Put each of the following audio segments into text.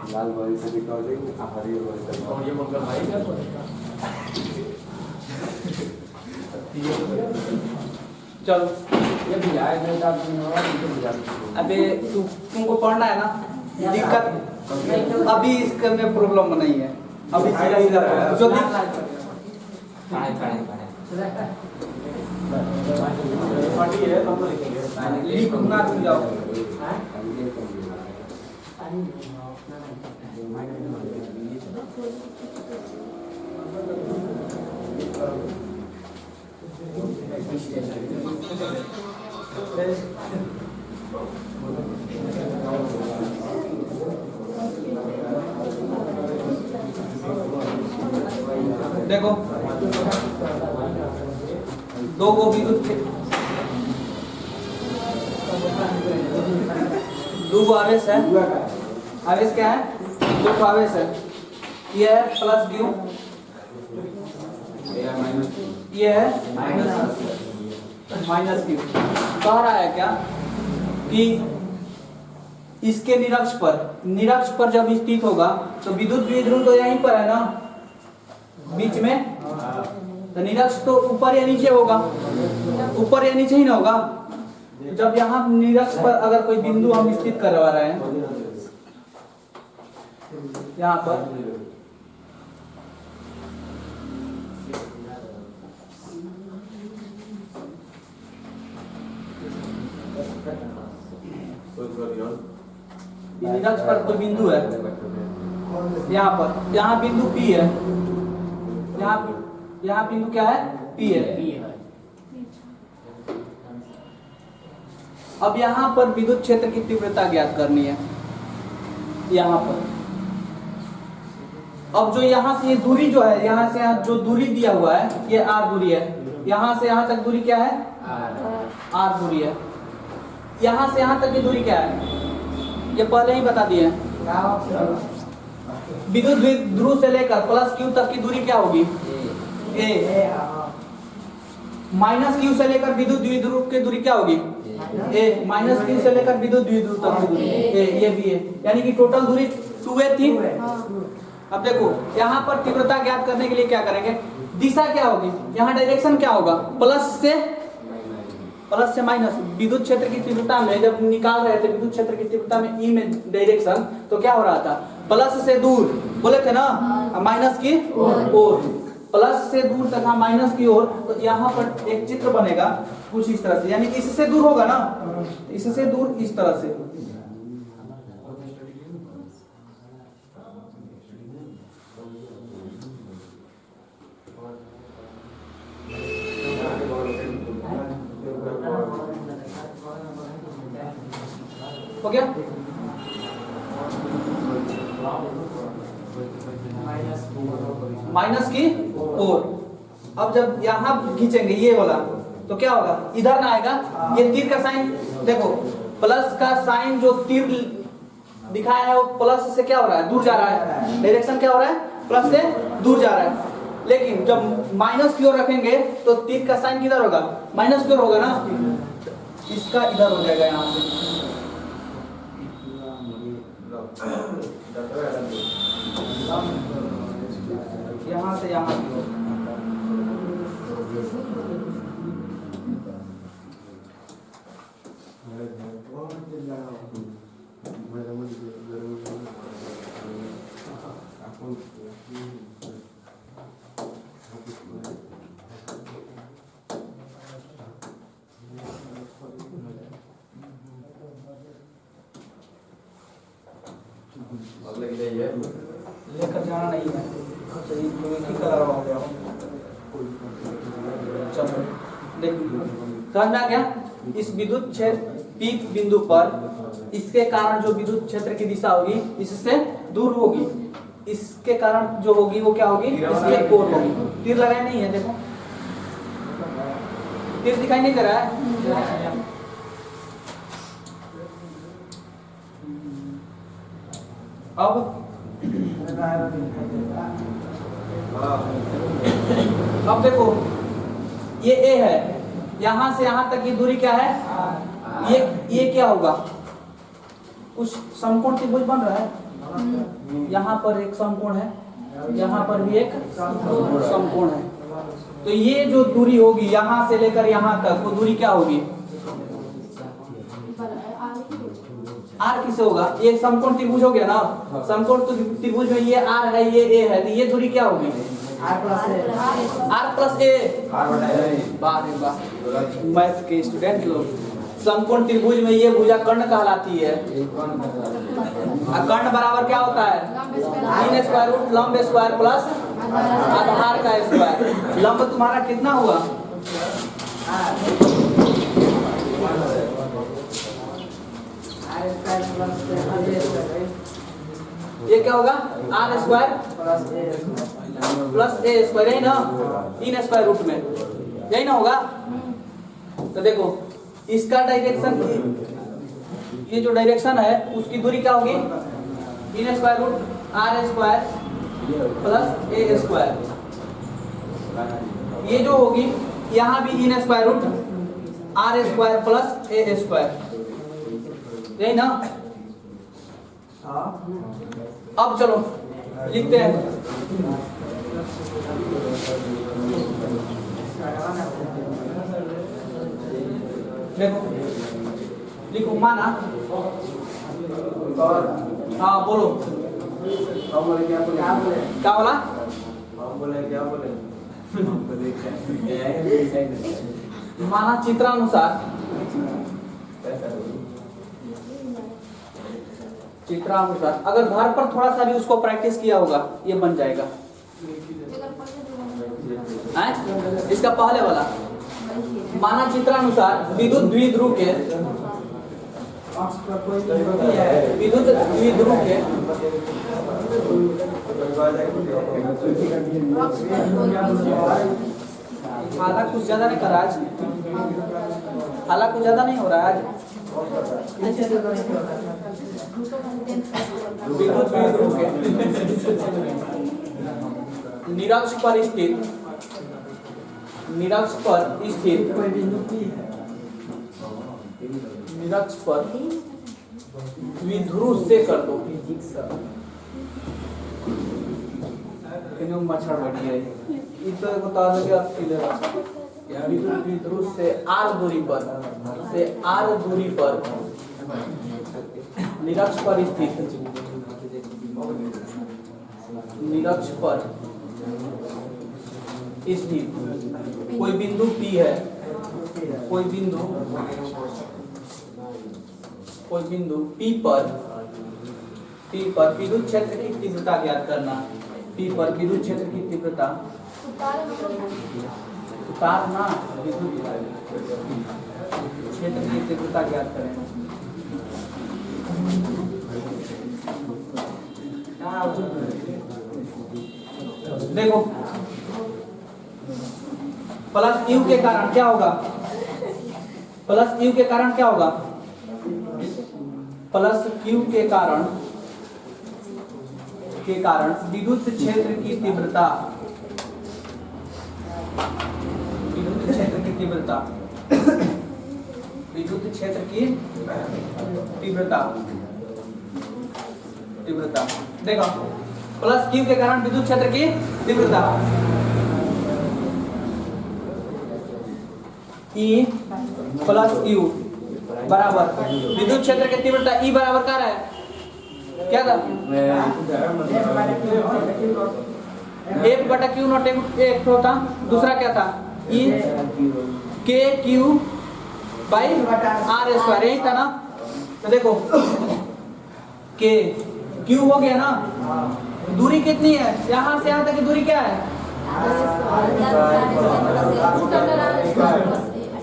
लाल body से recording हरी body से और ये मंगल भाई क्या चलो ये भी आए नहीं था अबे तुमको पढ़ना है ना दिक्कत अभी इसके में प्रॉब्लम नहीं है अभी सीधा सीधा जो पार्टी है तो हम लिखेंगे लिखना तुम जाओ देखो दो को विद्युत दो को आवेश है आवेश क्या है दो को आवेश है ये है प्लस क्यू ये है माइनस क्यू कह रहा है क्या कि इसके निरक्ष पर जब स्थित होगा तो विद्युत द्विध्रुव तो यहीं पर है ना बीच में तो निरक्ष तो ऊपर या नीचे होगा ऊपर या नीचे ही ना होगा जब यहाँ निरक्ष पर अगर कोई बिंदु हम स्थित करवा रहे हैं यहाँ पर निरक्ष पर कोई बिंदु है यहाँ बिंदु P है यहाँ बिंदु क्या है P है अब यहाँ पर विद्युत क्षेत्र की तीव्रता ज्ञात करनी है यहाँ पर अब जो यहाँ से ये दूरी जो है यहाँ से यहाँ जो दूरी दिया हुआ है ये R दूरी है यहाँ से यहाँ तक दूरी क्या है R दूरी है यहाँ से यहाँ तक की दूरी क्या है ये पहले ही बता दिए विद्युत ध्रुव से लेकर प्लस Q तक की दूरी क्या होगी A माइनस Q से लेकर विद्युत द्विध्रुव की दूरी क्या होगी A माइनस Q से लेकर विद्युत द्विध्रुव तक की दूरी A ये भी है यानी कि टोटल दूरी 2A थी। अब देखो यहाँ पर तीव्रता ज्ञात करने के लिए क्या करेंगे दिशा क्या होगी यहाँ डायरेक्शन क्या होगा प्लस से माइनस विद्युत क्षेत्र की तीव्रता में जब निकाल रहे थे विद्युत क्षेत्र की तीव्रता में ई में डायरेक्शन तो क्या हो रहा था प्लस से दूर बोले थे ना माइनस की ओर प्लस से दूर तथा माइनस की ओर तो यहाँ पर एक चित्र बनेगा कुछ इस तरह से यानी कि इससे दूर होगा ना इससे दूर इस तरह से हो गया माइनस की ओर अब जब यहाँ खींचेंगे ये वाला तो क्या होगा इधर ना आएगा ये तीर का साइन देखो प्लस का साइन जो तीर दिखाया है वो प्लस से क्या हो रहा है दूर जा रहा है डायरेक्शन क्या हो रहा है प्लस से दूर जा रहा है लेकिन जब माइनस की ओर रखेंगे तो तीर का साइन किधर होगा माइनस की ओर होगा ना इसका इधर हो जाएगा यहाँ से यहाँ से यहाँ की ओर लेकर जाना नहीं है सही तो एक ही कलर हो गया चलो देख समझ में आ गया इस विद्युत क्षेत्र पीक बिंदु पर इसके कारण जो विद्युत क्षेत्र की दिशा होगी इससे दूर होगी इसके कारण जो होगी वो क्या होगी इसके ओर होगी तीर लगाए नहीं है देखो तीर दिखाई नहीं दे रहा है अब देखो ये A है यहाँ से यहाँ तक की दूरी क्या है ये क्या होगा कुछ समकोण त्रिभुज बन रहा है यहाँ पर एक समकोण है, यहाँ पर भी एक समकोण है। तो ये जो दूरी होगी यहाँ से लेकर यहाँ तक, वो दूरी क्या होगी? आर किसे होगा? ये समकोण त्रिभुज हो गया ना, समकोण त्रिभुज में ये आर है, ये ए है, तो ये दूरी क्या होगी? आर प्लस ए। वाह रे वाह, मैथ के स्टूडेंट लोग। समकोण त्रिभुज में ये भुजा कर्ण कहलाती है। कर्ण बराबर क्या होता है? 3 स्क्वायर रूट लंब स्क्वायर प्लस आधार का स्क्वायर। लंब तुम्हारा कितना हुआ? ये क्या होगा? R square plus a square, यही ना? 3 स्क्वायर रूट में यही ना होगा? तो देखो इसका डायरेक्शन, ये जो डायरेक्शन है उसकी दूरी क्या होगी? 3 square root R square plus a square. ये जो होगी यहाँ भी 3 square root R square plus a square, यही ना? अब चलो लिखते हैं। देखो लिखो, माना। हाँ बोलो, क्या बोले? क्या बोला? क्या बोले? माना चित्रानुसार, अगर घर पर थोड़ा सा भी उसको प्रैक्टिस किया होगा ये बन जाएगा। इसका पहले वाला, माना चित्रानुसार विद्युत द्विध्रुव के हालांकि कुछ ज्यादा नहीं कर रहा आज, हालांकि कुछ ज्यादा नहीं हो रहा है आज। विद्युत द्विध्रुव के निरक्ष पर स्थित निरक्ष पर द्विध्रुव से कर दो। मच्छर बैठ गया, इतना बता दो कि आप विद्युत द्विध्रुव से आर दूरी पर निरक्ष पर स्थित कोई बिंदु P है, कोई बिंदु P पर विद्युत क्षेत्र की तीव्रता ज्ञात करना। P पर विद्युत क्षेत्र की तीव्रता उतारना, विद्युत क्षेत्र की तीव्रता ज्ञात करें। देखो प्लस क्यू के कारण क्या होगा? प्लस क्यू के कारण विद्युत क्षेत्र की तीव्रता देखो प्लस क्यू के कारण विद्युत क्षेत्र की तीव्रता E प्लस क्यू बराबर विद्युत क्षेत्र की तीव्रता E बराबर क्या है? क्या था? F बटा क्यू नॉट एक होता, दूसरा क्या था? E के क्यू बाई आर स्क्वायर, यही था ना? तो देखो के क्यू हो गया ना, दूरी कितनी है? यहाँ से यहाँ तक की दूरी क्या है?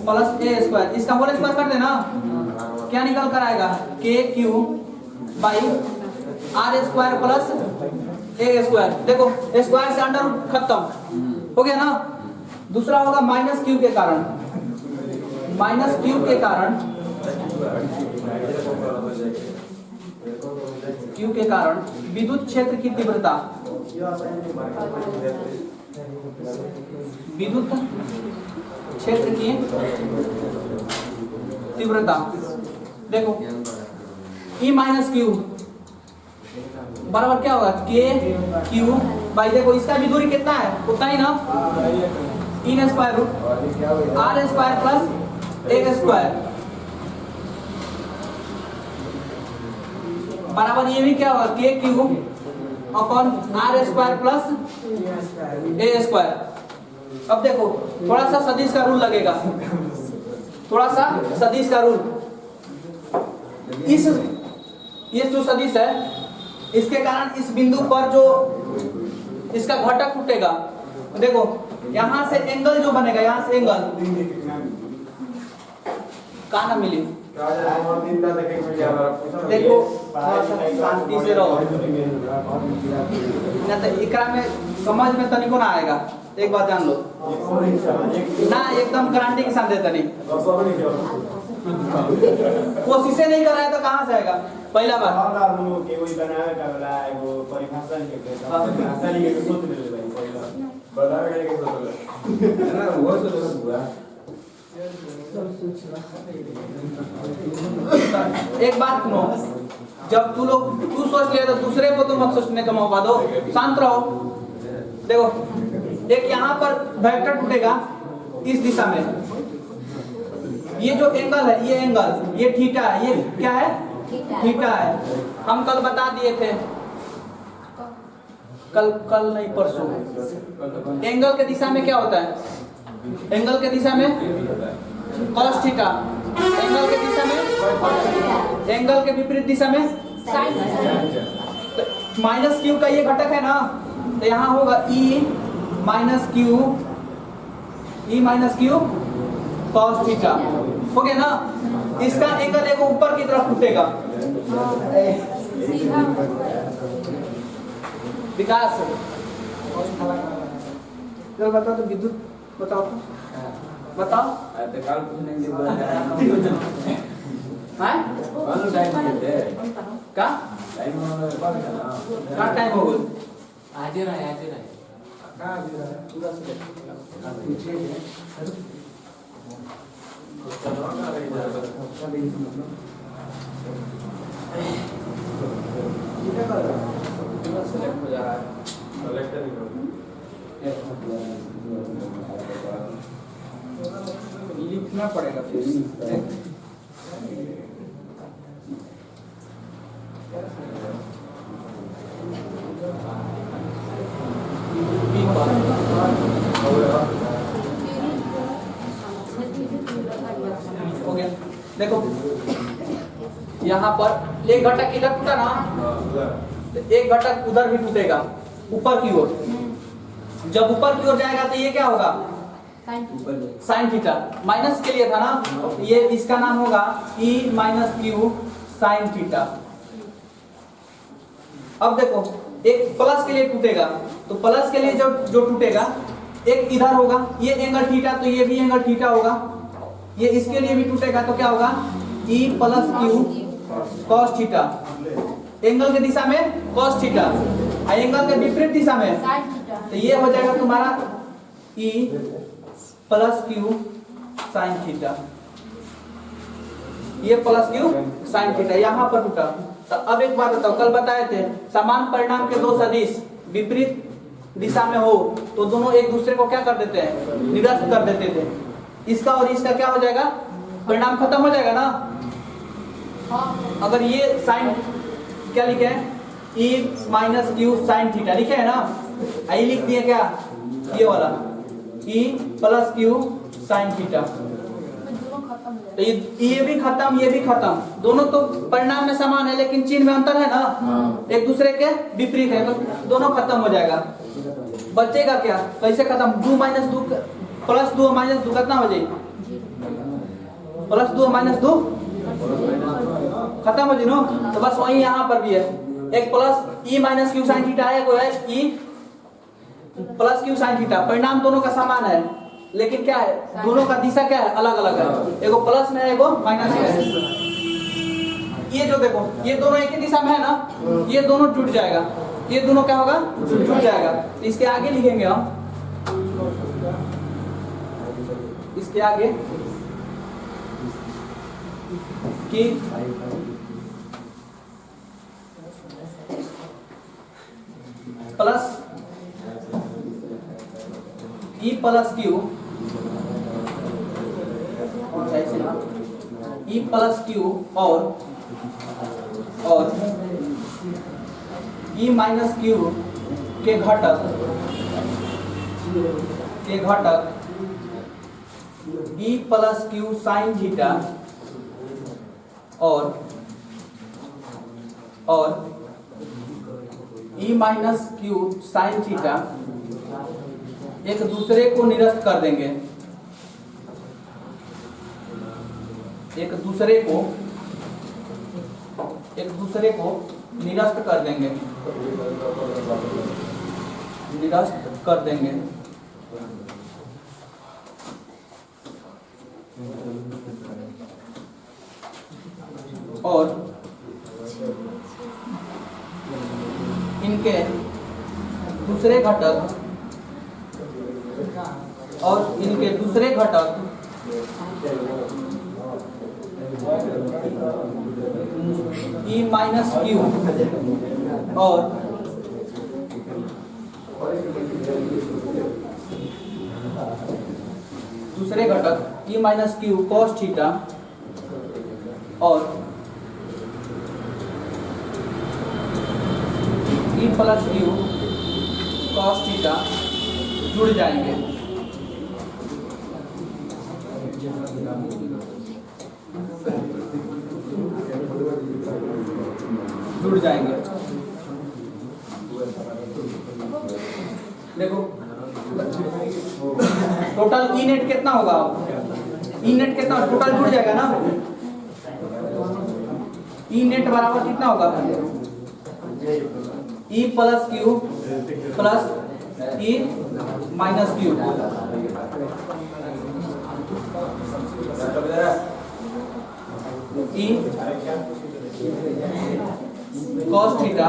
प्लस ए स्क्वायर, इसका होल स्क्वायर कर देना, क्या निकल कर आएगा? K q by R square plus a square. देखो स्क्वायर से अंडर रूट खत्म हो गया ना। दूसरा होगा माइनस क्यू के कारण विद्युत क्षेत्र की तीव्रता देखो E माइनस क्यू बराबर क्या होगा के क्यू भाई देखो इसका भी दूरी कितना है उतना ही ना इन स्क्वायर रूट और ये क्या हो गया R square plus a square बराबर ये भी क्या होगा k q upon R square plus a square. अब देखो थोड़ा सा सदिश का रूल लगेगा, थोड़ा सा सदिश का रूल। इस ये जो सदिश है इसके कारण इस बिंदु पर जो इसका घटक टूटेगा, देखो यहां से एंगल जो बनेगा, यहां से एंगल कहाँ ना मिली। देखो थोड़ा सा शांति से रहो ना तो एकरा में समझ में तनिको ना आएगा। एक बात जान लो ना, एकदम गारंटी के साथ देता नहीं, कोशिशें नहीं कर रहा है तो कहाँ से आएगा। पहला बात एक बात सुनो, जब तू सोच लिया तो दूसरे को तो मत सोचने का मौका दो, शांत रहो। देखो एक यहाँ पर वेक्टर टूटेगा इस दिशा में, ये जो एंगल है ये एंगल ये थीटा है, ये क्या है थीटा है। हम कल बता दिए थे, कल नहीं परसों, एंगल के दिशा में क्या होता है, एंगल के दिशा में cos थीटा, एंगल के दिशा में, एंगल के विपरीत दिशा में माइनस क्यू का ये घटक है ना, तो यहाँ होगा ई माइनस क्यू cos थीटा, हो गया ना। इसका एंगल एक ऊपर की तरफ टूटेगा। विकास चल बताओ तो, विद्युत बताओ तो, बताओ का टाइम हो गया आज रहा पूरा सेलेक्ट हो जा रहा है। लिखना पड़ेगा फिर। हो गया। देखो यहाँ पर एक घटक इधर टूटा ना, एक घटक उधर भी टूटेगा ऊपर की ओर। जब ऊपर की ओर जाएगा तो ये क्या होगा साइन थीटा, माइनस के लिए था ना, ये इसका नाम होगा E minus Q sine theta. अब देखो एक प्लस के लिए टूटेगा, तो प्लस के लिए जो टूटेगा एक इधर होगा, ये एंगल थीटा, तो ये भी एंगल थीटा होगा। ये इसके लिए भी टूटेगा तो क्या होगा E plus Q cos theta, angle के दिशा में cos थीटा, एंगल के विपरीत दिशा में, तो ये हो जाएगा तुम्हारा E plus Q sine theta, ये प्लस क्यू साइन थीटा यहाँ पर टूटा। तो अब एक बात बताओ, कल बताए थे समान परिणाम के दो सदिश विपरीत दिशा में हो तो दोनों एक दूसरे को क्या कर देते हैं, निरस्त कर देते थे। इसका और इसका क्या हो जाएगा, परिणाम खत्म हो जाएगा ना। अगर ये साइन क्या लिखे हैं E minus Q sine theta लिखे है ना, आई लिख दिए क्या ये वाला E plus Q sine theta, तो ये भी खत्म ये भी खत्म, दोनों तो परिणाम में समान है लेकिन चिन्ह में अंतर है ना, एक दूसरे के विपरीत है, तो दोनों खत्म हो जाएगा। बचेगा क्या, कैसे खत्म, 2 माइनस 2 प्लस 2 माइनस 2 कितना हो जाएगी, प्लस 2 माइनस 2 खत्म हो जाए ना। तो बस वही यहाँ पर भी है, एक plus E minus Q sine theta है, वो है E plus Q sine theta, परिणाम दोनों का समान है लेकिन क्या है, दोनों का दिशा क्या है, अलग अलग है, एगो प्लस में है एगो माइनस में है। ये जो देखो ये दोनों एक ही दिशा में है ना, ये दोनों टूट जाएगा, ये दोनों क्या होगा टूट जाएगा। इसके आगे लिखेंगे हम, इसके आगे कि प्लस ई plus Q E plus Q और ई माइनस क्यू के घटक ई प्लस क्यू साइन थीटा और ई माइनस क्यू साइन थीटा एक दूसरे को निरस्त कर देंगे, एक दूसरे को निरस्त कर देंगे, और इनके दूसरे घटक ई माइनस क्यू और दूसरे घटक ई माइनस क्यू कॉस थीटा और ई प्लस क्यू कॉस थीटा जुड़ जाएंगे। देखो टोटल ई नेट कितना होगा, ई नेट कितना टोटल जुड़ जाएगा ना, ई नेट बराबर कितना होगा E plus Q plus E minus Q E cos theta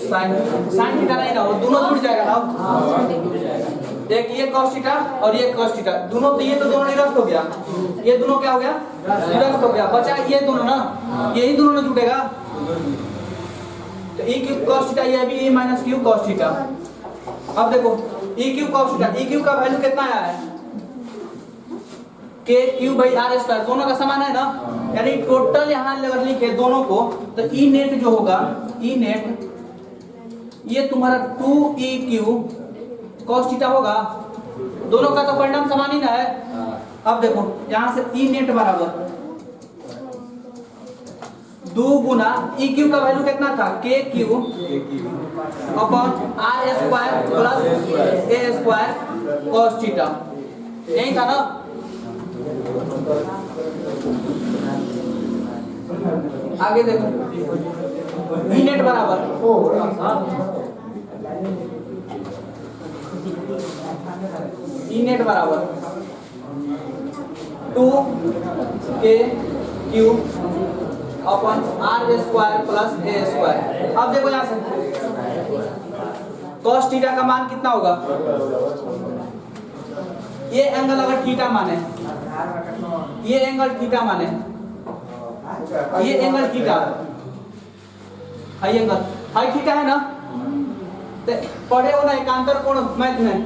sine theta नहीं ना, वो दोनों जुड़ जाएगा ना। एक ये cos थीटा और ये cos थीटा दोनों, तो ये तो दोनों निरस्त हो गया, ये दोनों क्या हो गया निरस्त हो गया, बचा ये दोनों ना, यही दोनों ना जुड़ेगा। तो e क्यूब cos थीटा ये भी e minus Q cos theta. अब देखो e cube cos theta, e cube का वैल्यू कितना आया है के क्यू बाई आर स्क्वायर, दोनों का समान है ना, यानी टोटल यहाँ अगर लिखे दोनों को तो ई नेट जो होगा, ई नेट ये तुम्हारा 2e क्यू cos थीटा होगा, दोनों का तो परिणाम समान ही ना है। अब देखो यहाँ से ई नेट बराबर 2 गुना ई क्यू का वैल्यू कितना था k q upon R square plus a square cos theta, यही था ना। आगे देखो ई नेट बराबर ई नेट बराबर 2k q upon R square plus a square. अब देखो यहाँ से cos थीटा का मान कितना होगा, ये एंगल अगर थीटा माने, ये एंगल थीटा माने, ये angle theta high angle high theta है ना, तो पढ़े हो ना एकांतर कोण मैथ में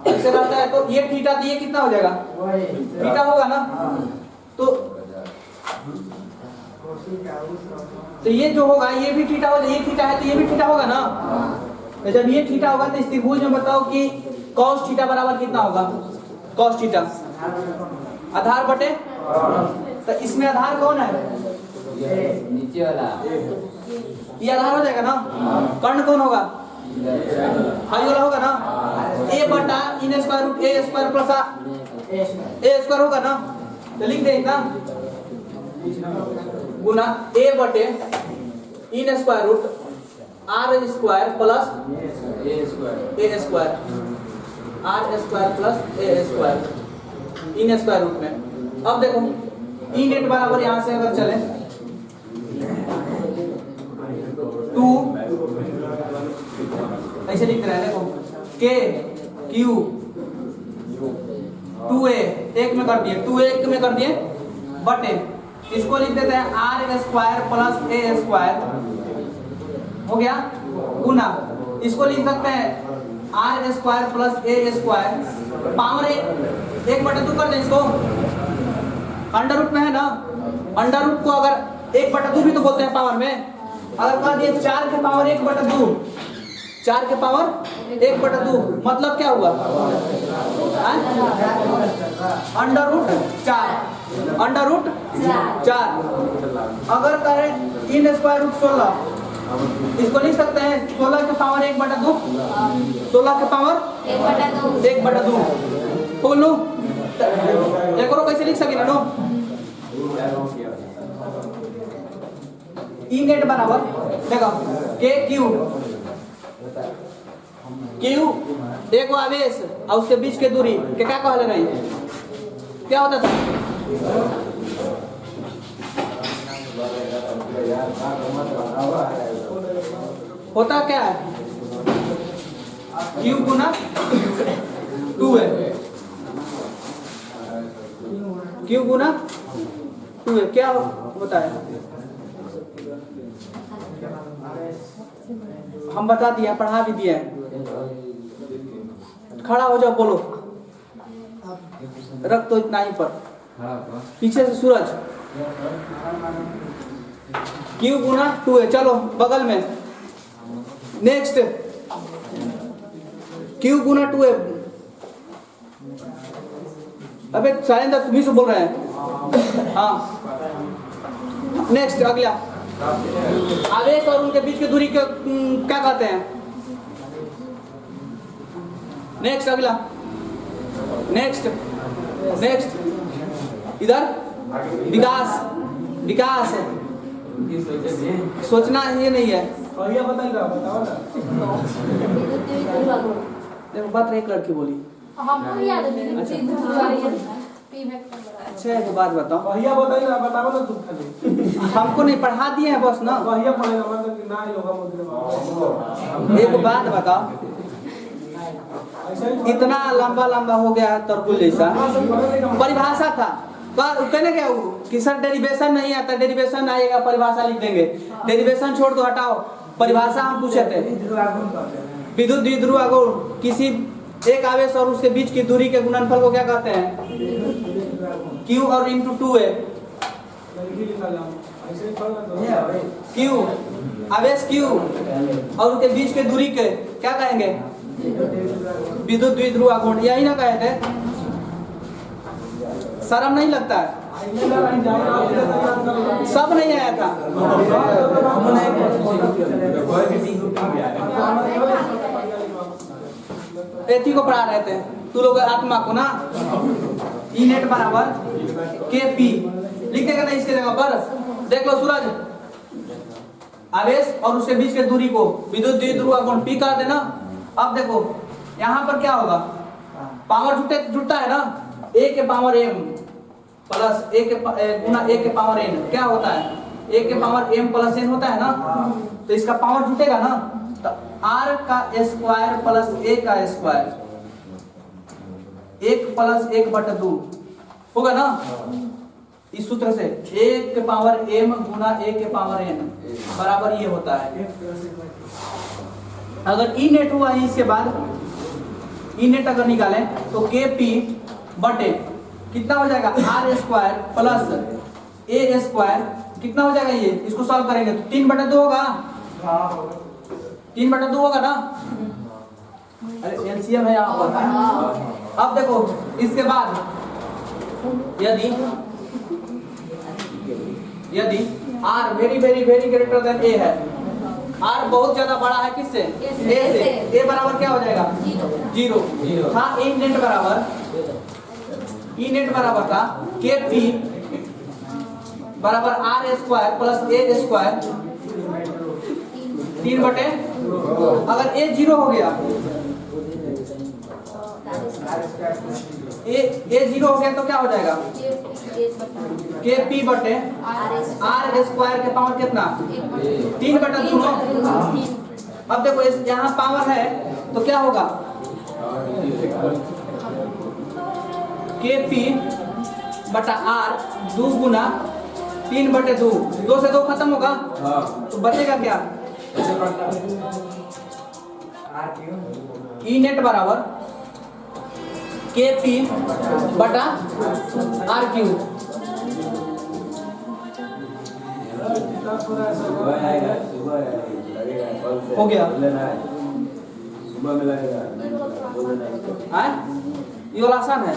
ऐसे रहता है, तो ये थीटा तो ये कितना हो जाएगा थीटा होगा ना, तो ये जो होगा ये भी थीटा होगा, ये थीटा है तो ये भी थीटा होगा ना। तो जब ये थीटा होगा तो इस त्रिभुज में बताओ कि cos थीटा बराबर कितना होगा, cos थीटा आधार बटे, तो इसमें आधार कौन है नीचे वाला, ये आधार हो जाएगा ना, कर्ण कौन होगा हाई वाला होगा ना, a बटा इन square root a square plus a square होगा ना, तो लिख दे इतना गुना a बटे इन square root R square plus a square R square plus a square इन स्क्वायर रूट में। अब देखो ई नेट बराबर यहाँ से अगर चले 2 ऐसे लिख रहे हैं, देखो के क्यू 2a एक में कर दिए, 2a एक में कर दिए बटे इसको लिख देते हैं R square plus a square हो गया गुना इसको लिख सकते हैं R square plus a square power एक बटे दो कर दें इसको अंडर रूट में है ना अंडर रूट को अगर एक बटे दो भी तो बोलते हैं पावर में अगर कह दिए 4 के पावर 1 बटे 2 4 के पावर 1 बटे 2 मतलब क्या हुआ अंडर रूट 4 अंडर रूट 4 अगर करें इन स्क्वायर रूट 16 इसको लिख सकते हैं 16 के पावर 1 बटा 2 16 के पावर 1 बटा 2 बोल लो एक और कैसे लिख सके ना ई नेट बराबर देखो के क्यू क्यू एक आवेश और उसके बीच के दूरी के क्या कहले नहीं क्या होता था होता क्या है क्यू गुना 2 है क्यू गुना 2 है क्या होता है हम बता दिए पढ़ा भी दिया है खड़ा हो जाओ बोलो रख तो इतना ही पर पीछे से सूरज क्यू गुना 2 है चलो बगल में नेक्स्ट क्यू गुना 2 है अबे साइलेंदर तुम ही से बोल रहे हैं हाँ नेक्स्ट अगला आवेश और उनके बीच की दूरी को क्या कहते हैं नेक्स्ट अगला नेक्स्ट नेक्स्ट इधर विकास विकास सोचना ये नहीं है देखो बात एक लड़की बोली हमको याद है अच्छा एक बात बताओ भैया बताइए ना बताओ ना तुम खाली हमको नहीं पढ़ा दिए हैं बस ना भैया पढ़ेगा मतलब कि ना ही होगा एक बात बताओ इतना लंबा लंबा हो गया है तरकुल जैसा परिभाषा था कहने क्या कि सर डेरिवेशन नहीं आता डेरिवेशन आएगा परिभाषा लिख देंगे डेरिवेशन छोड़ दो हटाओ परिभाषा हम पूछे थे विद्युत द्विध्रुव आघूर्ण किसी एक आवेश और उसके बीच की दूरी के गुणनफल को क्या कहते हैं क्यू और इंटू 2 है क्यू आवेश क्यू और उसके बीच के दूरी के क्या कहेंगे विद्युत द्विध्रुव आघूर्ण यही ना कहे थे शर्म नहीं लगता है सब नहीं आया था एथी को पढ़ा रहे थे तू लोग आत्मा को ना ई नेट बराबर के पी लिख देगा ना इसके जगह पर देख लो सूरज आवेश और उसके बीच के दूरी को विद्युत द्विध्रुव आघूर्ण पी कर देना अब देखो यहाँ पर क्या होगा पावर जुटता है ना ए के पावर एम प्लस ए के गुना ए के पावर एन क्या होता है ए के पावर एम प्लस एन होता है ना तो इसका पावर जुटेगा ना तो आर का स्क्वायर प्लस ए का स्क्वायर 1 प्लस 1 बटा 2 होगा ना इस सूत्र से ए के पावर एम गुना ए के पावर एन बराबर ये होता है अगर ई नेट हुआ है इसके बाद ई नेट अगर निकालें तो के पी बटे कितना हो जाएगा R square plus a square कितना हो जाएगा ये इसको सॉल्व करेंगे तो 3 बटा 2 होगा 3 बटा 2 होगा ना अरे एलसीएम है यहाँ पर अब देखो इसके बाद यदि R very very very greater than A है आर बहुत ज्यादा बड़ा है किससे ए से ए बराबर क्या हो जाएगा 0 हाँ ई नेट बराबर था के पी बराबर R square plus a square 3 बटे अगर ए 0 हो गया ए 0 हो गया तो क्या हो जाएगा के पी बटे आर स्क्वायर के पावर कितना 3 बटा 2 अब देखो यहाँ पावर है तो क्या होगा के पी बटा आर 2 गुना 3/2, 2 से 2 खत्म होगा तो बचेगा क्या? ई नेट बराबर KP बटा RQ। हो गया? सुबह में लगेगा ये वाला आसान है।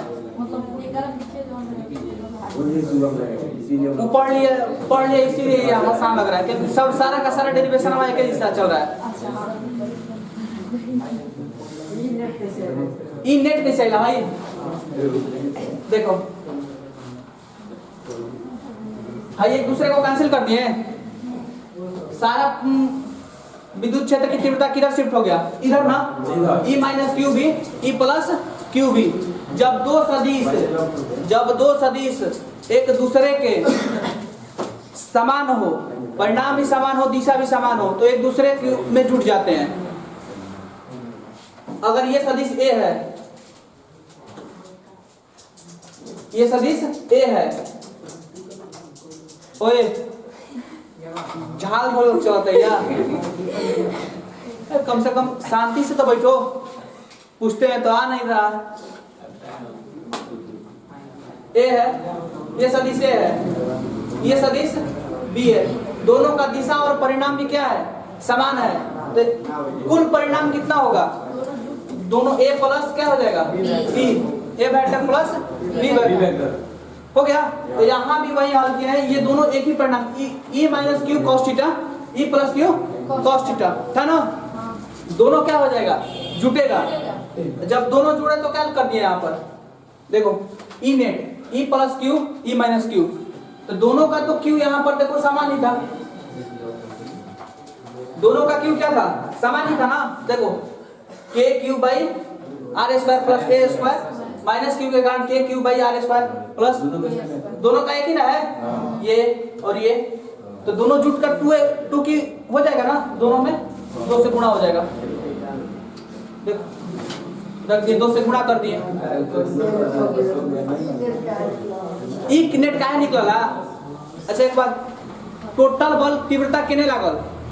पढ़ लिए इसीलिए ये आसान लग रहा है क्योंकि सब सारा का सारा डेरिवेशन हमारा एक ही साथ चल रहा है। ई नेट कैसे आइला भाई? देखो भाई एक दूसरे को कैंसिल कर दिए, सारा विद्युत क्षेत्र की तीव्रता किधर शिफ्ट हो गया? इधर ना। E माइनस क्यू भी E प्लस क्यू भी। जब दो सदिश एक दूसरे के समान हो, परिणाम भी समान हो, दिशा भी समान हो, तो एक दूसरे में जुट जाते हैं। अगर ये सदिश A है, ये सदिश A है, ओए झाल ढोल चलता है यार, कम से कम शांति से तो बैठो। पूछते हैं तो आ नहीं रहा। ए है, ये सदिश A है, ये सदिश B है, दोनों का दिशा और परिणाम भी क्या है? समान है। तो कुल परिणाम कितना होगा? दोनों A प्लस क्या हो जाएगा? B, A vector plus B vector. हो गया? तो यहाँ भी वही हल किया है, ये दोनों एक ही परिणाम E minus Q cos theta, E plus Q cos theta था ना। दोनों क्या हो जाएगा? जुटेगा। जब दोनों जुड़े तो क्या कर दिया यहाँ पर? देखो E net E plus Q E minus Q, तो दोनों का तो क्यू यहाँ पर देखो समान ही था। दोनों का क्यू क्या था? समान ही था ना। देखो K Q by R square plus A square minus Q के कारण K Q by R square plus, दोनों का एक ही ना है, ये और ये, तो दोनों जुटकर 2 की हो जाएगा ना। दोनों में 2 से गुणा हो जाएगा। देखो रख दिए, 2 से गुणा कर दिए। ई नेट काहे निकला? अच्छा एक बात, टोटल बल तीव्रता किने लागल?